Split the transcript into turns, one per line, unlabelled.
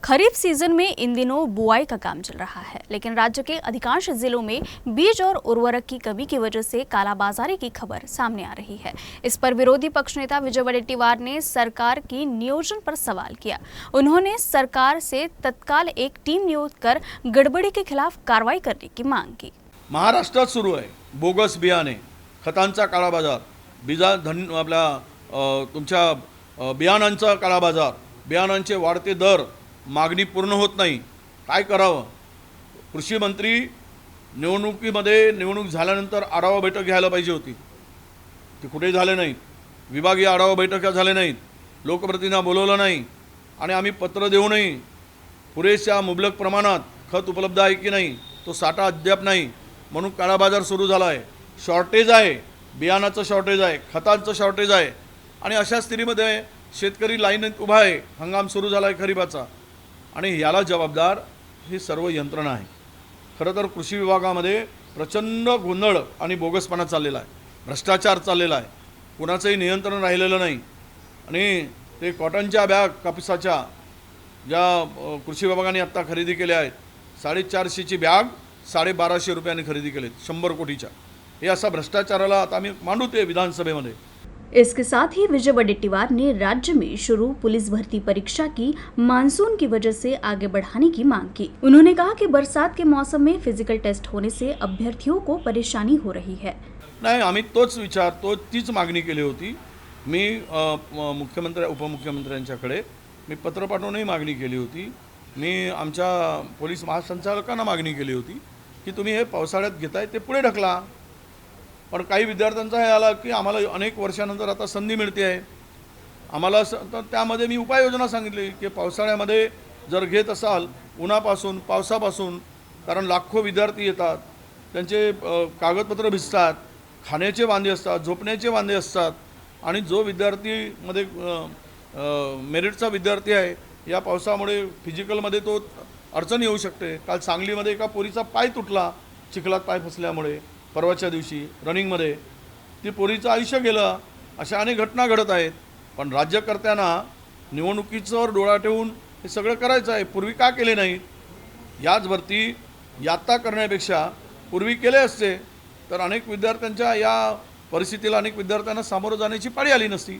खरीफ season में in दिनों बुआई का काम चल रहा है, लेकिन राज्य के अधिकांश जिलों में बीज और उर्वरक की कमी की वजह से कालाबाजारी की खबर सामने आ रही है। इस पर विरोधी पक्ष नेता विजय वडेट्टीवार ने सरकार की नियोजन पर सवाल किया। उन्होंने सरकार से तत्काल एक टीम नियुक्त कर गड़बड़ी के खिलाफ कार्रवाई करने की मांग की।
महाराष्ट्रात सुरू आहे बोगस बियाणे, खतांचा काळा बाजार, तुमच्या बियाणांचा काळा बाजार, बियाणांचे वाढते दर, मागणी पूर्ण होत नाही। काय करावं? कृषी मंत्री निवडणूक झाल्यानंतर आढावा बैठक घ्यायला पाहिजे होती, ती कुठे झाले नाही। विभागीय आढावा बैठका झाले नाहीत, लोकप्रतिनिधींना बोलवलं नाही आणि आम्ही पत्र देऊनही पुरेशा मुबलक प्रमाणात खत उपलब्ध आहे की नाही तो साठा अद्याप नाही, म्हणून काळा बाजार सुरू झाला आहे। शॉर्टेज आहे, बियाणाचं शॉर्टेज आहे, खतांचं शॉर्टेज आहे आणि अशा स्थितीमध्ये शेतकरी लाईनीत उभा आहे। हंगाम सुरू झाला आहे खरीपाचा आणि याला जबाबदार ही सर्व यंत्रणा आहे। खरं तर कृषी विभागामध्ये प्रचंड गोंधळ आणि बोगसपणा चाललेला आहे, भ्रष्टाचार चाललेला आहे, कुणाचंही नियंत्रण राहिलेलं नाही आणि ते कॉटनच्या बॅग कापसाच्या ज्या कृषी विभागाने आत्ता खरेदी केल्या आहेत 450ची बॅग 1250 रुपयांनी खरेदी केलेत 100 कोटीच्या। हे असा भ्रष्टाचाराला आता आम्ही मांडू ते विधानसभेमध्ये।
इसके साथ ही विजय वडेट्टीवार ने राज्य में शुरू पुलिस भर्ती परीक्षा की मानसून की वजह से आगे बढ़ाने की मांग की। उन्होंने कहा कि बरसात के मौसम में फिजिकल टेस्ट होने से अभ्यर्थियों को परेशानी हो रही है।
नाही, आम्ही तीच मागणी केली होती। मी मुख्यमंत्री उपमुख्यमंत्र्यांच्याकडे मी पत्र पाठवूनही मागणी केली होती। मी आमच्या पोलीस महासंचालकांना मागणी केली होती की तुम्ही हे पावसाळ्यात घेताय ते पुढे ढकला। पण काही विद्यार्थ्यांचा हे आला की आम्हाला अनेक वर्षानंतर आता संधी मिळते आहे, आम्हाला तर त्यामध्ये मी उपाययोजना सांगितली की पावसाळ्यामध्ये जर घेत असाल उन्हापासून पावसापासून, कारण लाखो विद्यार्थी येतात, त्यांचे कागदपत्र भिजतात, खाण्याचे वांदे असतात, झोपण्याचे वांदे असतात आणि जो विद्यार्थीमध्ये मेरिटचा विद्यार्थी आहे या पावसामुळे फिजिकलमध्ये तो अडचण येऊ शकते। काल सांगलीमध्ये एका पोरीचा पाय तुटला चिखलात पाय फसल्यामुळे, परवाच्या दिवशी रनिंगमध्ये ती पोरीचं आयुष्य गेलं। अशा अनेक घटना घडत आहेत, पण राज्यकर्त्यांना निवडणुकीवर डोळा ठेवून हे सगळं करायचं आहे। पूर्वी का केले नाही? याच भरती यात्ता करण्यापेक्षा पूर्वी केले असते तर अनेक विद्यार्थ्यांच्या या परिस्थितीला अनेक विद्यार्थ्यांना सामोरं जाण्याची पाळी आली नसती।